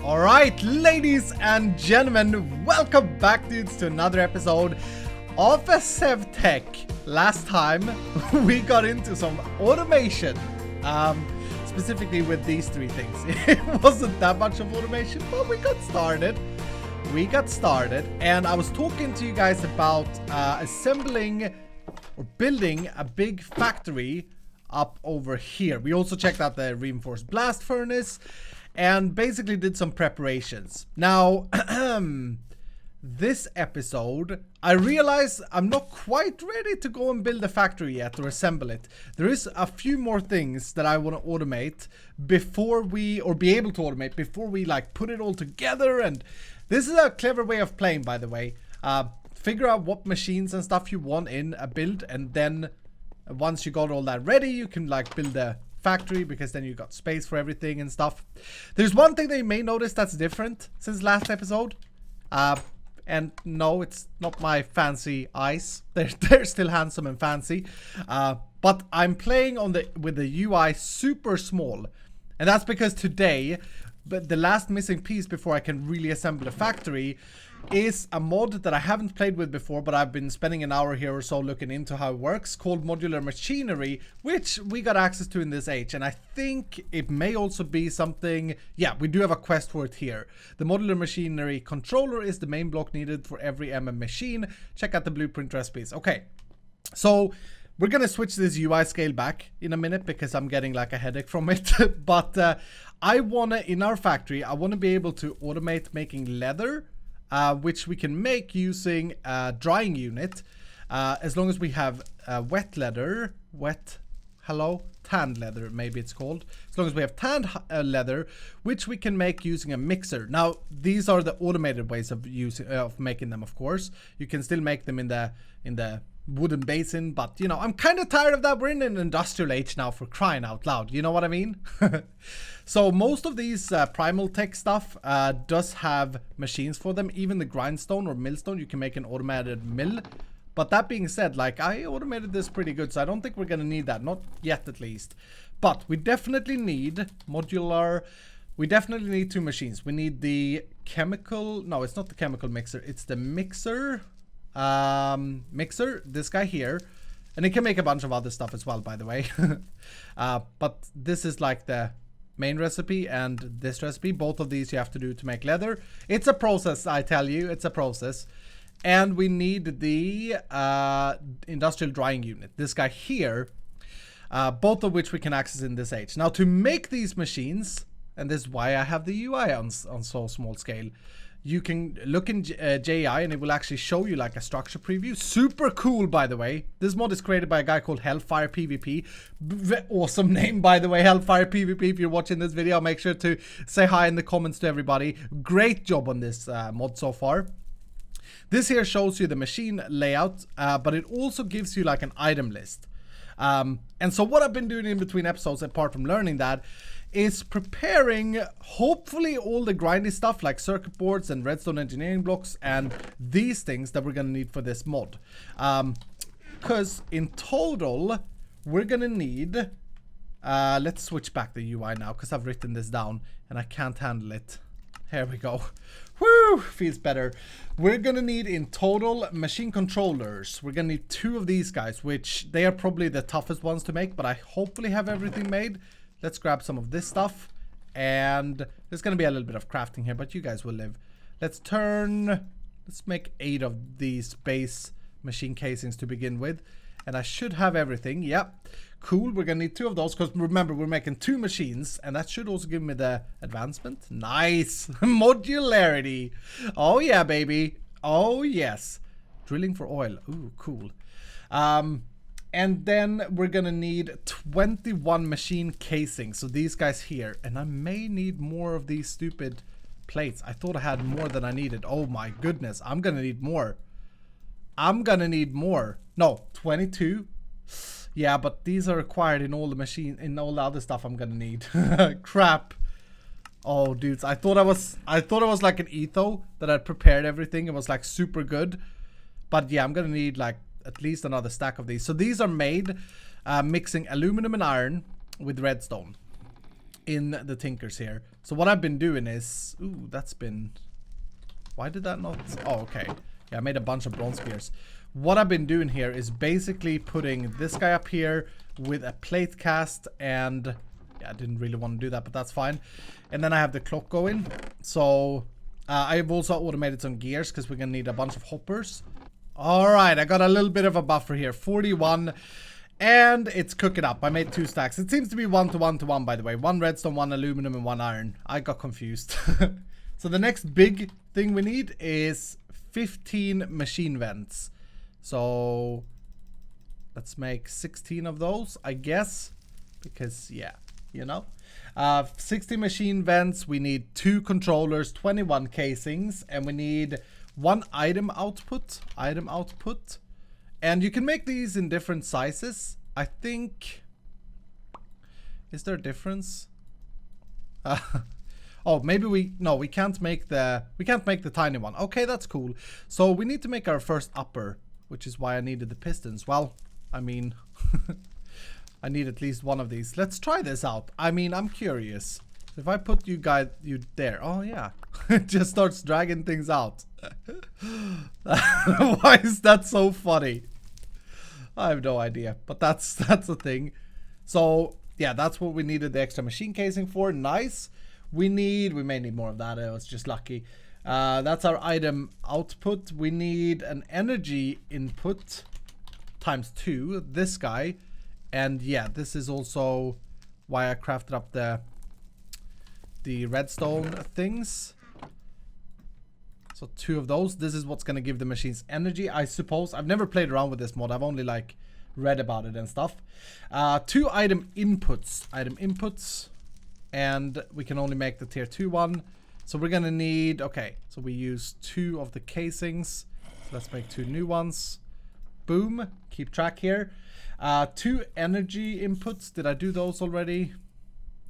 Alright, ladies and gentlemen, welcome back, dudes, to another episode of a SevTech. Last time, we got into some automation, specifically with these three things. It wasn't that much of automation, but we got started. And I was talking to you guys about assembling or building a big factory up over here. We also checked out the reinforced blast furnace and basically did some preparations. Now, this episode, I realize I'm not quite ready to go and build a factory yet or assemble it. There is a few more things that I want to automate before we, or be able to automate before we like put it all together. And this is a clever way of playing, by the way. Figure out what machines and stuff you want in a build, and then once you got all that ready, you can like build a factory, because then you got space for everything and stuff. There's one thing that you may notice that's different since last episode. And no, it's not my fancy eyes. They're still handsome and fancy. But I'm playing on with the UI super small. And that's because today, but the last missing piece before I can really assemble a factory is a mod that I haven't played with before, but I've been spending an hour here or so looking into how it works, called Modular Machinery, which we got access to in this age. And I think it may also be something, yeah, we do have a quest for it here. The Modular Machinery controller is the main block needed for every machine. Check out the blueprint recipes. Okay, so we're gonna switch this UI scale back in a minute because I'm getting like a headache from it. But I wanna, in our factory, I wanna be able to automate making leather, which we can make using a drying unit, as long as we have wet leather, tanned leather, maybe it's called. As long as we have tanned leather, which we can make using a mixer. Now, these are the automated ways of making them, of course. You can still make them in the wooden basin, but you know, I'm kind of tired of that. We're in an industrial age now, for crying out loud. You know what I mean? So most of these primal tech stuff does have machines for them. Even the grindstone or millstone, you can make an automated mill. But that being said, like, I automated this pretty good, so I don't think we're gonna need that, not yet at least. But we definitely need modular. We definitely need two machines. We need the chemical, no, it's not the chemical mixer, it's the mixer. This guy here, and it can make a bunch of other stuff as well, by the way. But this is like the main recipe, and this recipe, both of these you have to do to make leather. It's a process, I tell you, it's a process. And we need the industrial drying unit, this guy here, both of which we can access in this age. Now, to make these machines, and this is why I have the UI on so small scale, you can look in JI and it will actually show you like a structure preview. Super cool, by the way. This mod is created by a guy called Hellfire PvP. Awesome name, by the way, Hellfire PvP. If you're watching this video, make sure to say hi in the comments to everybody. Great job on this mod so far. This here shows you the machine layout, but it also gives you like an item list. And so what I've been doing in between episodes, apart from learning that, is preparing hopefully all the grindy stuff like circuit boards and redstone engineering blocks and these things that we're gonna need for this mod. Because in total, we're gonna need, let's switch back the UI now because I've written this down and I can't handle it. Here we go. Woo! Feels better. We're gonna need in total machine controllers. We're gonna need 2 of these guys, which they are probably the toughest ones to make, but I hopefully have everything made. Let's grab some of this stuff, and there's gonna be a little bit of crafting here, but you guys will live. Let's make 8 of these base machine casings to begin with, and I should have everything. Yep, cool. We're gonna need 2 of those, because remember, we're making 2 machines, and that should also give me the advancement. Nice. Modularity. Oh yeah, baby. Oh yes. Drilling for oil. Ooh, cool. And then we're gonna need 21 machine casings. So these guys here. And I may need more of these stupid plates. I thought I had more than I needed. Oh my goodness. I'm gonna need more. No, 22. Yeah, but these are required in all the other stuff I'm gonna need. Crap. Oh, dudes. I thought it was like an etho that I'd prepared everything. It was like super good. But yeah, I'm gonna need like at least another stack of these. So these are made mixing aluminum and iron with redstone in the tinkers here. So what I've been doing is, ooh, that's been, why did that not, oh, okay. Yeah, I made a bunch of bronze spears. What I've been doing here is basically putting this guy up here with a plate cast, and yeah, I didn't really want to do that, but that's fine. And then I have the clock going. So I've also automated some gears because we're gonna need a bunch of hoppers. All right, I got a little bit of a buffer here, 41, and it's cooking up. I made 2 stacks. It seems to be 1 to 1 to 1, by the way. 1 redstone, 1 aluminum, and 1 iron. I got confused. So the next big thing we need is 15 machine vents. So let's make 16 of those, I guess, because yeah, you know. 60 machine vents, we need 2 controllers, 21 casings, and we need 1 item output. And you can make these in different sizes. I think, is there a difference? Oh, maybe we can't make the tiny one. Okay, that's cool. So we need to make our first upper, which is why I needed the pistons. Well, I mean, I need at least one of these. Let's try this out. I mean, I'm curious. If I put you there, oh yeah, it just starts dragging things out. Why is that so funny? I have no idea, but that's the thing. So yeah, that's what we needed the extra machine casing for. Nice. We may need more of that. I was just lucky. That's our item output. We need an energy input times 2. This guy, and yeah, this is also why I crafted up the redstone things. So 2 of those. This is what's gonna give the machines energy, I suppose. I've never played around with this mod. I've only like read about it and stuff. 2 item inputs, and we can only make the tier 2 one. So we're gonna need, okay, so we use 2 of the casings. So let's make 2 new ones. Boom, keep track here. 2 energy inputs. Did I do those already?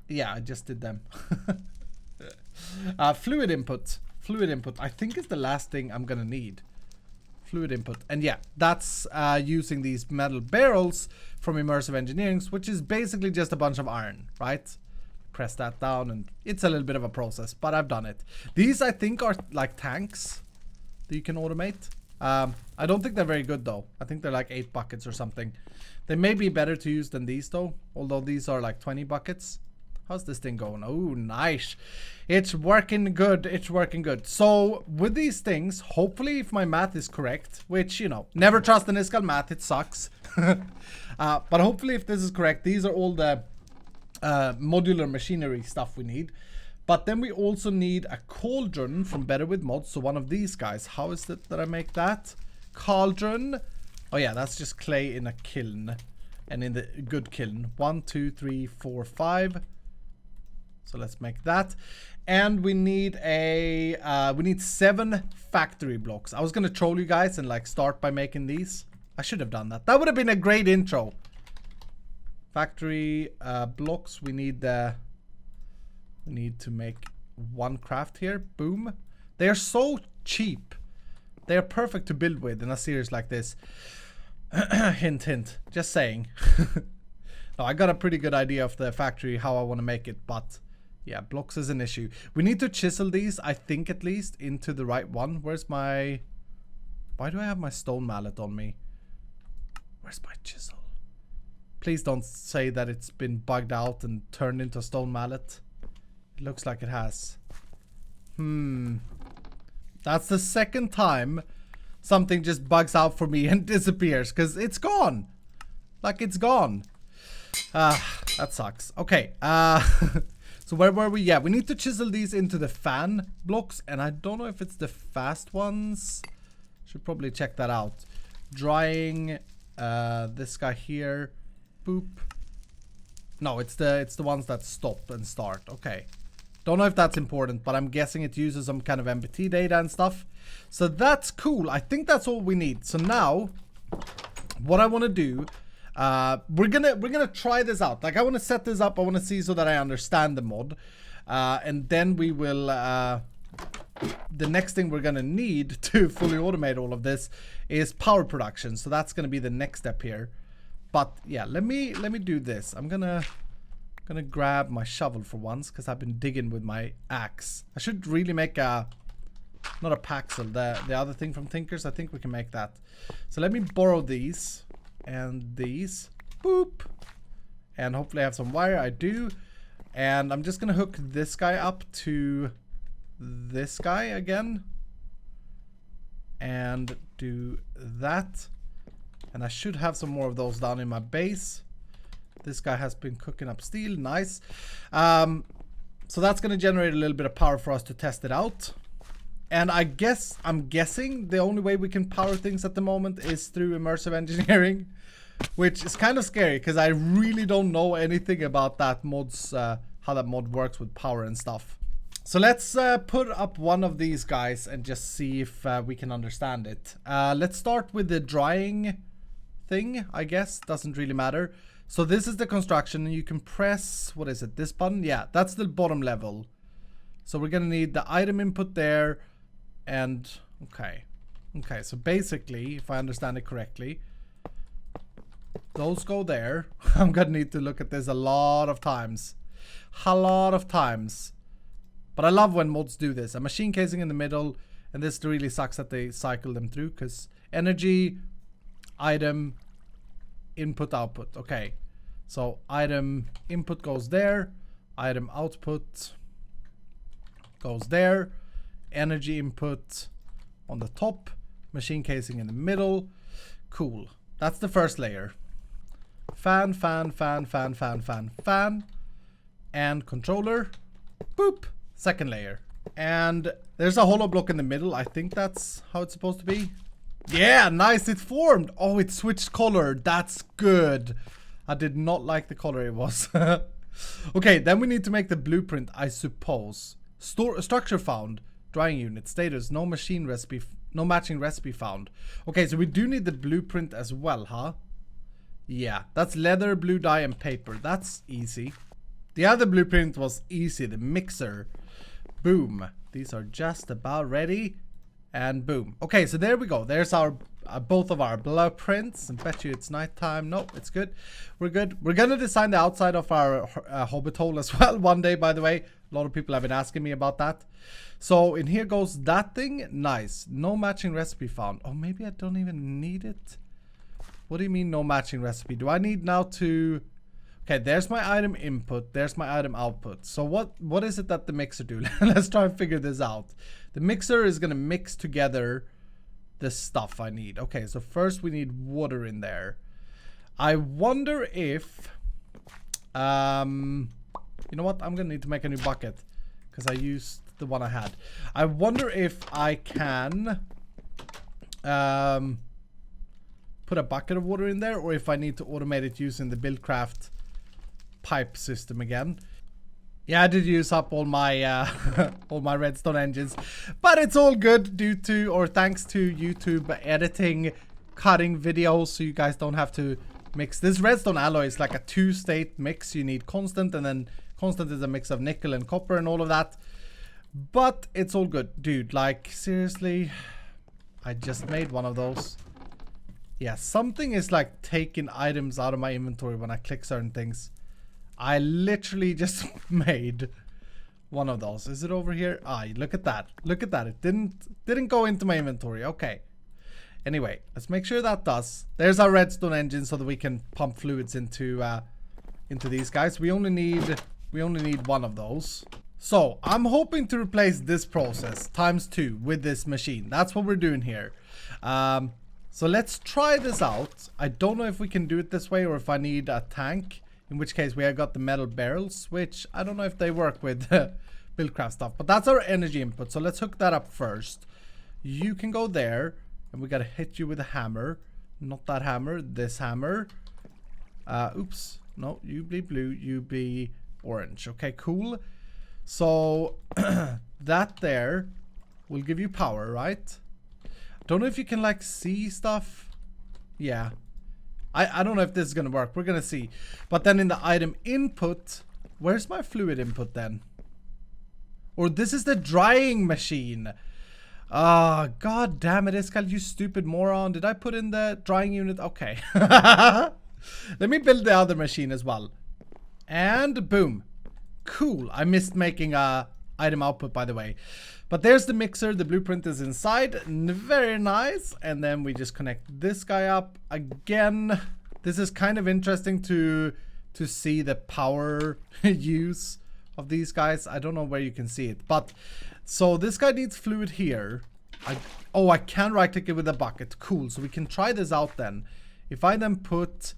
Yeah, I just did them. Fluid input. I think is the last thing I'm gonna need. Fluid input. And yeah, that's using these metal barrels from Immersive Engineering, which is basically just a bunch of iron, right? Press that down, and it's a little bit of a process, but I've done it. These, I think, are like tanks that you can automate. I don't think they're very good, though. I think they're like 8 buckets or something. They may be better to use than these, though, although these are like 20 buckets. How's this thing going? Oh, nice. It's working good. It's working good. So with these things, hopefully, if my math is correct, which, you know, never trust an ISKALL math, it sucks. But hopefully, if this is correct, these are all the modular machinery stuff we need. But then we also need a cauldron from Better with Mods. So one of these guys. How is it that I make that? Cauldron. Oh yeah, that's just clay in a kiln. And in the good kiln. 1, 2, 3, 4, 5. So let's make that. And we need we need 7 factory blocks. I was gonna troll you guys and like start by making these. I should have done that. That would have been a great intro. Factory blocks. We need to make 1 craft here. Boom. They are so cheap. They are perfect to build with in a series like this. Hint, hint. Just saying. No, I got a pretty good idea of the factory, how I want to make it, but yeah, blocks is an issue. We need to chisel these, I think at least, into the right one. Where's my... Why do I have my stone mallet on me? Where's my chisel? Please don't say that it's been bugged out and turned into a stone mallet. It looks like it has. That's the second time something just bugs out for me and disappears, because it's gone. Like, it's gone. That sucks. Okay. So where were we? Yeah, we need to chisel these into the fan blocks, and I don't know if it's the fast ones. Should probably check that out. Drying this guy here. Boop. No, it's the ones that stop and start. Okay. Don't know if that's important, but I'm guessing it uses some kind of MBT data and stuff. So that's cool. I think that's all we need. So now, what I want to do, we're gonna try this out. Like, I want to set this up. I want to see so that I understand the mod, and then we will. The next thing we're gonna need to fully automate all of this is power production. So that's gonna be the next step here. But yeah, let me do this. I'm gonna Gonna grab my shovel for once, because I've been digging with my axe. I should really make a... Not a paxel, the other thing from Tinkers. I think we can make that. So let me borrow these. And these. Boop. And hopefully I have some wire. I do. And I'm just gonna hook this guy up to this guy again. And do that. And I should have some more of those down in my base. This guy has been cooking up steel. Nice. So that's going to generate a little bit of power for us to test it out. And I'm guessing the only way we can power things at the moment is through immersive engineering. Which is kind of scary because I really don't know anything about that mod's, how that mod works with power and stuff. So let's put up one of these guys and just see if we can understand it. Let's start with the drying thing, I guess. Doesn't really matter. So this is the construction, and you can press, what is it, this button? Yeah, that's the bottom level. So we're gonna need the item input there, and okay. Okay, so basically, if I understand it correctly, those go there. I'm gonna need to look at this a lot of times. A lot of times. But I love when mods do this. A machine casing in the middle, and this really sucks that they cycle them through, because energy, item, input, output. Okay. So item input goes there, item output goes there, energy input on the top, machine casing in the middle. Cool. That's the first layer. Fan, fan, fan, fan, fan, fan, fan, and controller. Boop. Second layer. And there's a hollow block in the middle. I think that's how it's supposed to be. Yeah, nice. It formed. Oh, it switched color. That's good. I did not like the color it was. Okay, then we need to make the blueprint, I suppose. Structure found. Drying unit. Status. No machine recipe. No matching recipe found. Okay, so we do need the blueprint as well, huh? Yeah, that's leather, blue dye, and paper. That's easy. The other blueprint was easy. The mixer. Boom. These are just about ready. And boom. Okay, so there we go. There's our both of our blueprints. I bet you it's nighttime. No, it's good. We're good. We're gonna design the outside of our hobbit hole as well one day, by the way. A lot of people have been asking me about that. So in here goes that thing. Nice. No matching recipe found. Oh, maybe I don't even need it. What do you mean no matching recipe? Do I need now to... Okay, there's my item input. There's my item output. So what is it that the mixer do? Let's try and figure this out. The mixer is gonna mix together the stuff I need. Okay, so first we need water in there. I wonder if... you know what? I'm gonna need to make a new bucket because I used the one I had. I wonder if I can put a bucket of water in there, or if I need to automate it using the Buildcraft pipe system again. Yeah, I did use up all my all my Redstone engines, but it's all good due to, or thanks to, YouTube editing, cutting videos, so you guys don't have to mix. This redstone alloy is like a two-state mix. You need constant, and then constant is a mix of nickel and copper and all of that. But it's all good, dude. Like, seriously, I just made one of those. Yeah, something is like taking items out of my inventory when I click certain things. I literally just made one of those. Is it over here? Ah, look at that. Look at that. It didn't go into my inventory. Okay. Anyway, let's make sure that does. There's our redstone engine so that we can pump fluids into these guys. We only need one of those. So I'm hoping to replace this process ×2 with this machine. That's what we're doing here. So let's try this out. I don't know if we can do it this way or if I need a tank. In which case we have got the metal barrels, which I don't know if they work with Buildcraft stuff. But that's our energy input. So let's hook that up first. You can go there. And we gotta hit you with a hammer. Not that hammer, this hammer. Oops. No, you be blue, you be orange. Okay, cool. So that there will give you power, right? Don't know if you can like see stuff. Yeah. I don't know if this is gonna work. We're gonna see. But then in the item input, where's my fluid input then? Or this is the drying machine. Ah, god damn it, Iskall, you stupid moron. Did I put in the drying unit? Okay. Let me build the other machine as well. And boom. Cool. I missed making a item output, by the way. But there's the mixer. The blueprint is inside. Very nice. And then we just connect this guy up. Again, this is kind of interesting to see the power use of these guys. I don't know where you can see it. But so this guy needs fluid here. I can right click it with a bucket. Cool. So we can try this out then. If I then put,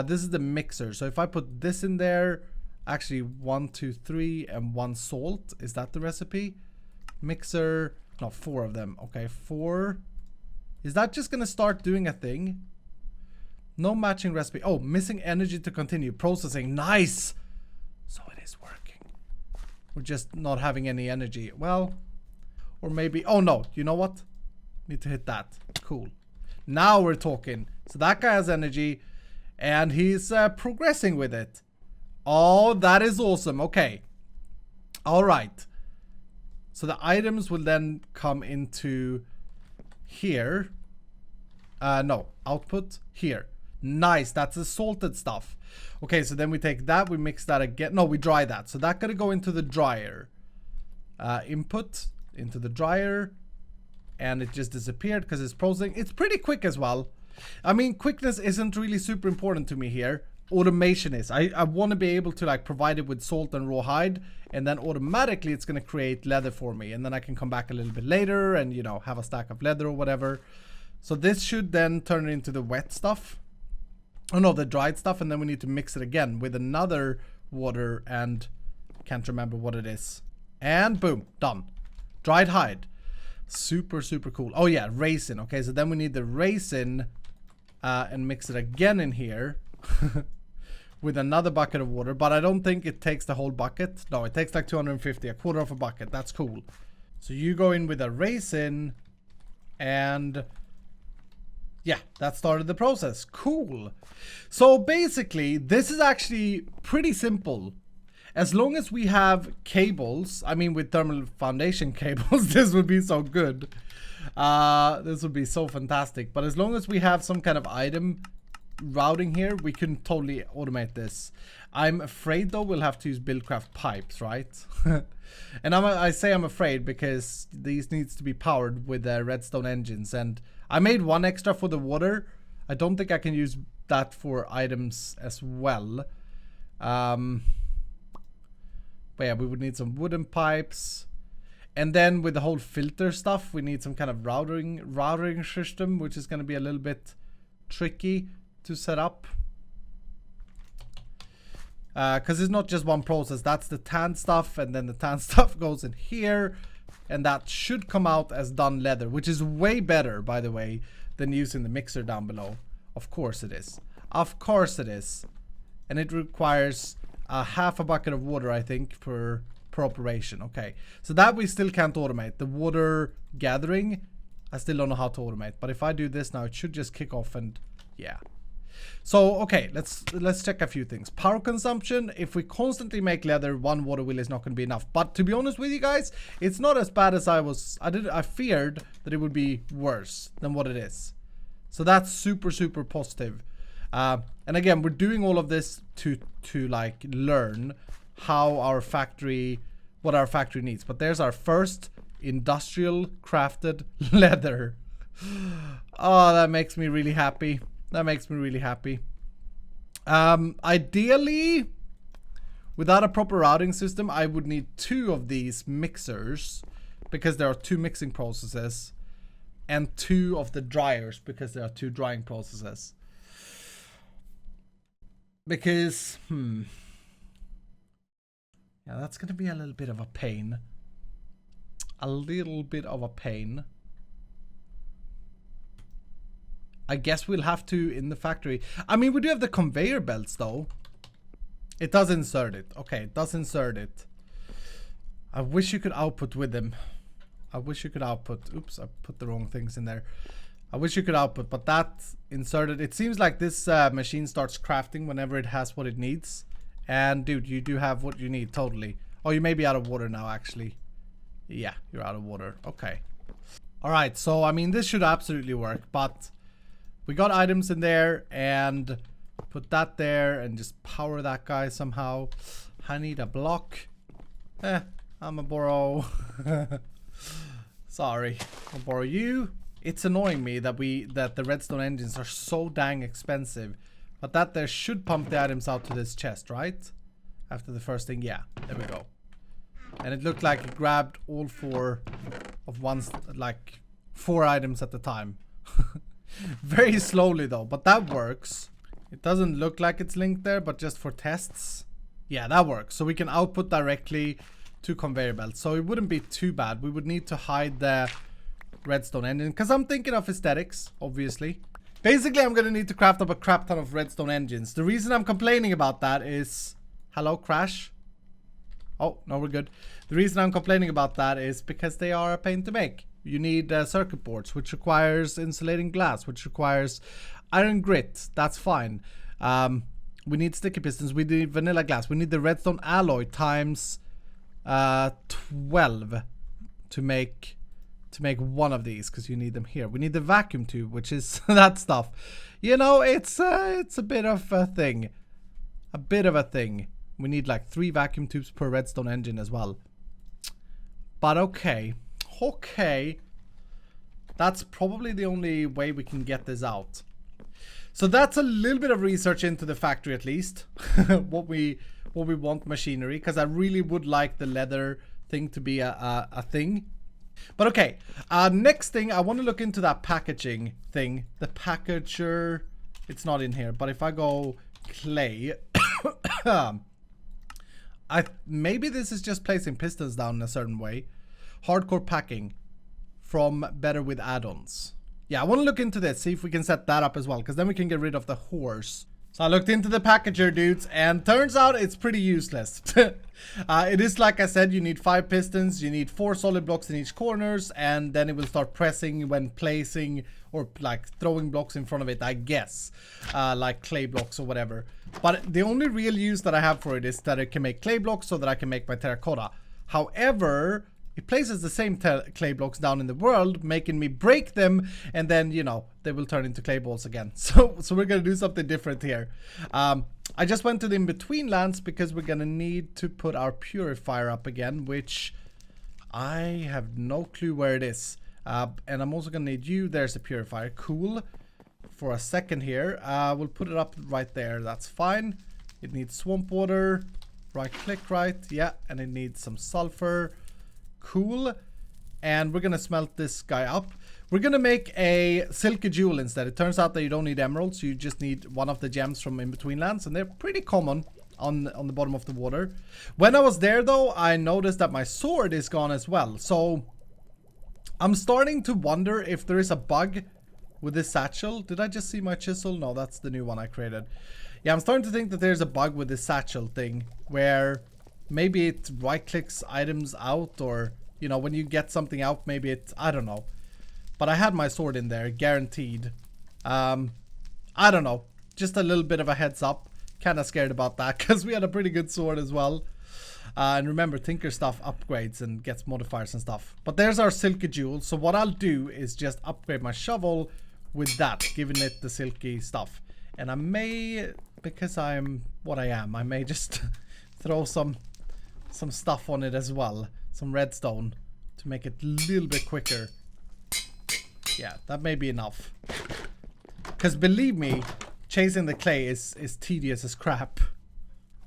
this is the mixer. So if I put this in there, actually 1, 2, 3, and 1 salt. Is that the recipe? Mixer, no, 4 of them. Okay, 4. Is that just gonna start doing a thing? No matching recipe. Oh, missing energy to continue processing. Nice. So it is working. We're just not having any energy. Well, or maybe, oh no, you know what? Need to hit that. Cool. Now we're talking. So that guy has energy and he's progressing with it. Oh, that is awesome. Okay. All right. So the items will then come into here. No, output here. Nice. That's the salted stuff. Okay, so then we take that, we mix that again. No, we dry that. So that gotta go into the dryer. Input into the dryer. And it just disappeared because it's processing. It's pretty quick as well. I mean, quickness isn't really super important to me here. Automation is. I want to be able to like provide it with salt and raw hide, and then automatically it's going to create leather for me, and then I can come back a little bit later and, you know, have a stack of leather or whatever. So this should then turn it into the wet stuff. Oh no, the dried stuff, and then we need to mix it again with another water, and can't remember what it is. And boom, done. Dried hide. Super, super cool. Oh yeah, raisin. Okay, so then we need the raisin and mix it again in here. With another bucket of water, but I don't think it takes the whole bucket. No, it takes like 250, a quarter of a bucket. That's cool. So you go in with a raisin, and yeah, that started the process. Cool. So basically, this is actually pretty simple. As long as we have cables, I mean with thermal foundation cables, this would be so good. This would be so fantastic. But as long as we have some kind of item routing here, we can totally automate this. I'm afraid though we'll have to use Buildcraft pipes, right? And I say I'm afraid because these needs to be powered with Redstone Engines, and I made 1 extra for the water. I don't think I can use that for items as well. But yeah, we would need some wooden pipes. And then with the whole filter stuff, we need some kind of routing system, which is going to be a little bit tricky to set up. Because it's not just one process. That's the tan stuff, and then the tan stuff goes in here. And that should come out as done leather, which is way better, by the way, than using the mixer down below. Of course it is. Of course it is. And it requires a half a bucket of water, I think, per operation. Okay, so that we still can't automate. The water gathering, I still don't know how to automate. But if I do this now, it should just kick off, and yeah. So okay, let's check a few things. Power consumption. If we constantly make leather, 1 water wheel is not going to be enough. But to be honest with you guys, it's not as bad as I feared that it would be worse than what it is. So that's super, super positive. And again, we're doing all of this to like learn how our factory, what our factory needs. But there's our first industrial crafted leather. Oh, that makes me really happy. That makes me really happy. Ideally, without a proper routing system, I would need 2 of these mixers because there are 2 mixing processes, and 2 of the dryers because there are 2 drying processes. Because, yeah, that's going to be a little bit of a pain. A little bit of a pain. I guess we'll have to in the factory. I mean, we do have the conveyor belts though. It does insert it. Okay, it does insert it. I wish you could output with them. I wish you could output. Oops, I put the wrong things in there. I wish you could output, but that inserted. It seems like this machine starts crafting whenever it has what it needs. And dude, you do have what you need, totally. Oh, you may be out of water now, actually. Yeah, you're out of water. Okay. All right, so I mean, this should absolutely work, but we got items in there, and put that there and just power that guy somehow. I need a block. I'm gonna borrow. Sorry, I'll borrow you. It's annoying me that the redstone engines are so dang expensive. But that there should pump the items out to this chest, right? After the first thing, yeah, there we go. And it looked like it grabbed all 4 of one's, like 4 items at the time. Very slowly though, but that works. It doesn't look like it's linked there, but just for tests. Yeah, that works. So we can output directly to conveyor belts. So it wouldn't be too bad. We would need to hide the redstone engine because I'm thinking of aesthetics, obviously. Basically, I'm gonna need to craft up a crap ton of redstone engines. The reason I'm complaining about that is... Hello, crash? Oh, no, we're good. The reason I'm complaining about that is because they are a pain to make. You need circuit boards, which requires insulating glass, which requires iron grit. That's fine. We need sticky pistons. We need vanilla glass. We need the redstone alloy times 12 to make one of these, because you need them here. We need the vacuum tube, which is that stuff. You know, it's a bit of a thing. A bit of a thing. We need like 3 vacuum tubes per redstone engine as well. But okay. Okay. That's probably the only way we can get this out. So that's a little bit of research into the factory, at least. what we want machinery, because I really would like the leather thing to be a thing. But okay, next thing, I want to look into that packaging thing. The packager, it's not in here, but if I go clay, maybe this is just placing pistons down in a certain way. Hardcore packing from better with add-ons. Yeah, I want to look into this, see if we can set that up as well, because then we can get rid of the horse. So I looked into the packager, dudes, and turns out it's pretty useless. It is, like I said, you need 5 pistons, you need 4 solid blocks in each corners, and then it will start pressing when placing or like throwing blocks in front of it, I guess. Like clay blocks or whatever. But the only real use that I have for it is that it can make clay blocks so that I can make my terracotta. However, it places the same clay blocks down in the world, making me break them, and then, you know, they will turn into clay balls again. So we're gonna do something different here. I just went to the in-between lands because we're gonna need to put our purifier up again, which I have no clue where it is. And I'm also gonna need you. There's a purifier. Cool. For a second here, we'll put it up right there. That's fine. It needs swamp water. Right click, right? Yeah, and it needs some sulfur. Cool. And we're gonna smelt this guy up. We're gonna make a silky jewel instead. It turns out that you don't need emeralds, you just need one of the gems from in between lands, and they're pretty common on the bottom of the water. When I was there though, I noticed that my sword is gone as well. So I'm starting to wonder if there is a bug with this satchel. Did I just see my chisel? No, that's the new one I created. Yeah, I'm starting to think that there's a bug with this satchel thing where maybe it right clicks items out, or you know, when you get something out, maybe it, I don't know. But I had my sword in there, guaranteed. I don't know, just a little bit of a heads up. Kind of scared about that because we had a pretty good sword as well. And remember, Tinker stuff upgrades and gets modifiers and stuff. But there's our silky jewel. So what I'll do is just upgrade my shovel with that, giving it the silky stuff. And I may, because I'm what I am, I may just throw some stuff on it as well. Some redstone to make it a little bit quicker. Yeah, that may be enough. Because believe me, chasing the clay is tedious as crap.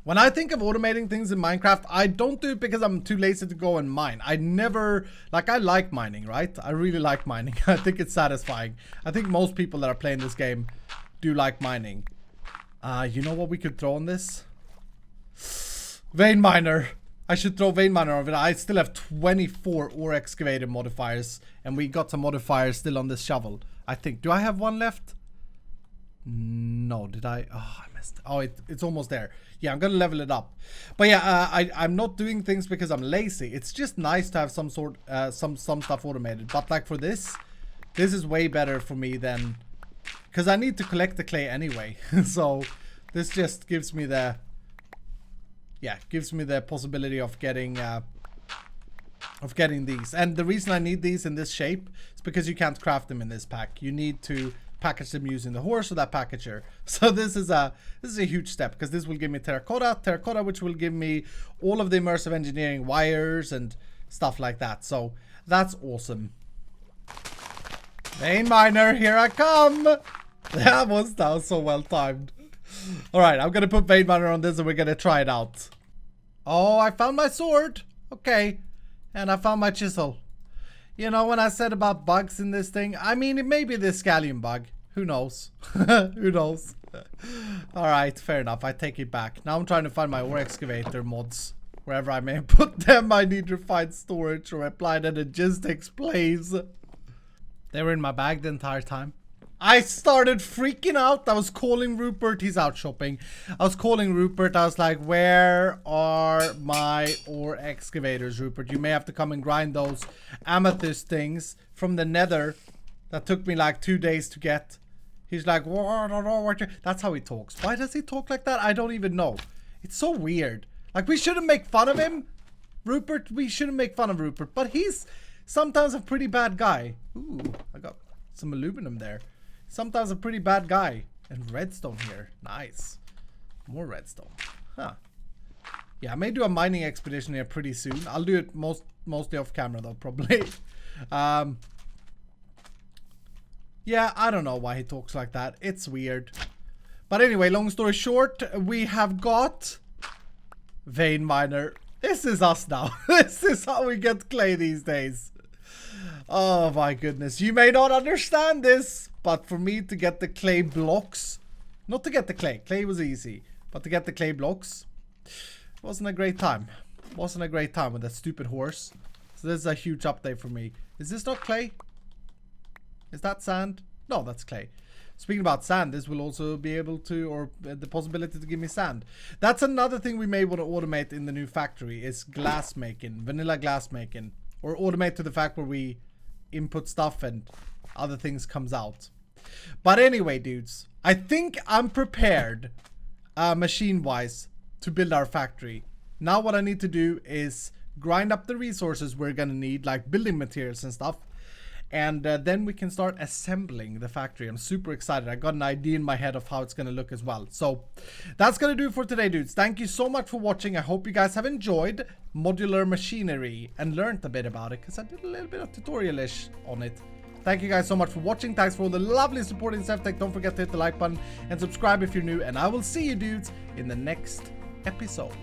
When I think of automating things in Minecraft, I don't do it because I'm too lazy to go and mine. I never, like, I like mining, right? I really like mining. I think it's satisfying. I think most people that are playing this game do like mining. You know what we could throw on this? Vein miner. I should throw vein miner on it. I still have 24 ore excavator modifiers, and we got some modifiers still on this shovel. I think. Do I have one left? No, did I? Oh, I missed. Oh, it's almost there. Yeah, I'm gonna level it up. But yeah, I'm not doing things because I'm lazy. It's just nice to have some stuff automated. But like for this is way better for me than, because I need to collect the clay anyway. So this just gives me the, yeah, gives me the possibility of getting these. And the reason I need these in this shape is because you can't craft them in this pack. You need to package them using the horse or that packager. So this is a huge step, because this will give me terracotta, which will give me all of the immersive engineering wires and stuff like that. So that's awesome. Vein miner, here I come. That was so well timed. All right, I'm gonna put vein miner on this and we're gonna try it out. Oh, I found my sword. Okay, and I found my chisel. You know, when I said about bugs in this thing, I mean, it may be the scallion bug. Who knows? Who knows? Alright, fair enough. I take it back. Now I'm trying to find my ore excavator mods. Wherever I may put them, I need to find storage or apply the logistics, please. They were in my bag the entire time. I started freaking out. I was calling Rupert. He's out shopping. I was calling Rupert. I was like, where are my ore excavators, Rupert? You may have to come and grind those amethyst things from the nether that took me like 2 days to get. He's like, what? That's how he talks. Why does he talk like that? I don't even know. It's so weird. Like, we shouldn't make fun of him, Rupert. We shouldn't make fun of Rupert. But he's sometimes a pretty bad guy. Ooh, I got some aluminum there. Sometimes a pretty bad guy. And redstone here. Nice. More redstone. Huh. Yeah, I may do a mining expedition here pretty soon. I'll do it mostly off camera though, probably. Yeah, I don't know why he talks like that. It's weird. But anyway, long story short, we have got vein miner. This is us now. This is how we get clay these days. Oh my goodness. You may not understand this, but for me to get the clay blocks, not to get the clay was easy, but to get the clay blocks wasn't a great time. Wasn't a great time with that stupid horse. So this is a huge update for me. Is this not clay? Is that sand? No, that's clay. Speaking about sand, this will also be able to, or the possibility to give me sand. That's another thing we may want to automate in the new factory, is glass making, vanilla glass making. Or automate to the fact where we input stuff and other things comes out. But anyway, dudes, I think I'm prepared, machine-wise, to build our factory. Now what I need to do is grind up the resources we're gonna need, like building materials and stuff. And then we can start assembling the factory. I'm super excited. I got an idea in my head of how it's going to look as well. So that's going to do it for today, dudes. Thank you so much for watching. I hope you guys have enjoyed Modular Machinery and learned a bit about it, because I did a little bit of tutorial-ish on it. Thank you guys so much for watching. Thanks for all the lovely support in SevTech. Don't forget to hit the like button and subscribe if you're new. And I will see you, dudes, in the next episode.